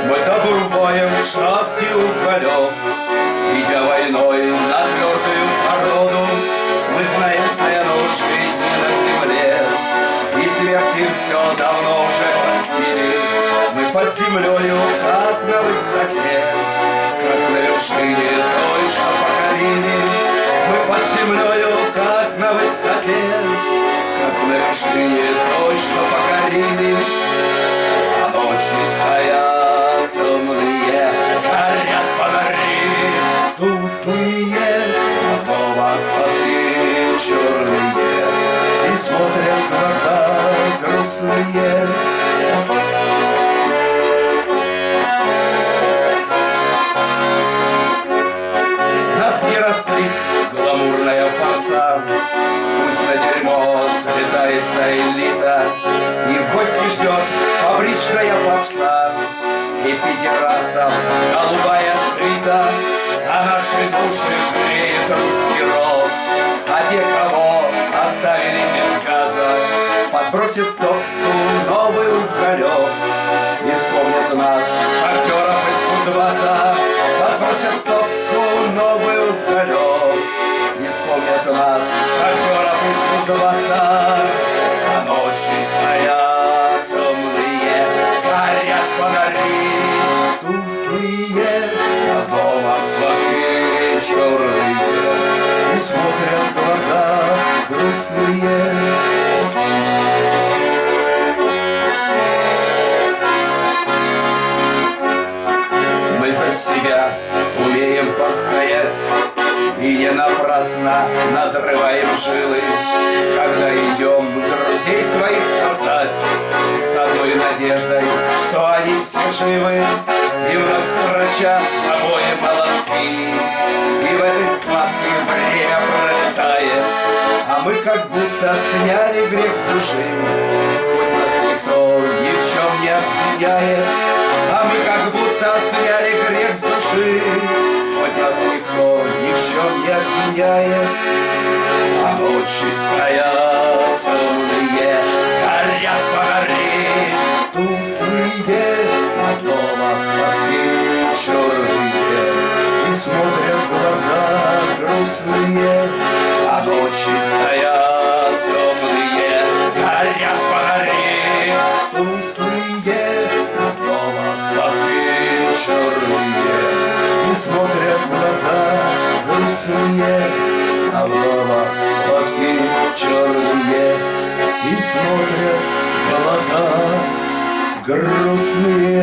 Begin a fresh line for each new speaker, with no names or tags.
Мы добываем в шахте уголек, идя войной на твердую породу. Мы знаем цену жизни на земле, и смерти все давно уже простили. Мы под землею, как на высоте, как на вершине той, что покорили. Мы под землею, как на высоте, как на вершине той, что покорили. А ночи стоят темные, горят фонари тусклые, а поводки черные, и смотрят глаза грустные. Нас не растлит гламурная фарса, пусть на дерьмо слетается элита, и в гости ждет фабричная попса и педерастов голубая свита. А наши души греет русский рок, а те, кого оставили без газа, подбросят в топку новый уголек и вспомнят нас, шахтеров из Кузбасса. Подбросят в топку новый уголек и вспомнят нас, шахтеров из Кузбасса. А ночи стоят темные, горят фонари тусклые, а дома плохие черные, и смотрят глаза грустные. Мы за себя умеем постоять и не напрасно надрываем жилы, когда идем друзей своих спасать с одной надеждой, что они все живы, и вновь строчат с собой молотки. И в этой схватке время пролетает, а мы как будто сняли грех с души, хоть нас никто ни в чем не обвиняет. А мы как будто сняли грех с души, хоть нас никто ни в чем не обвиняет. А ночи стоят темные, горят фонари тусклые, а дома плохие черные, и смотрят глаза грустные. А ночи стоят темные, горят фонари тусклые, а дома плохие черные, и смотрят глаза грустные. А дома плохие черные, и смотрят глаза грустные.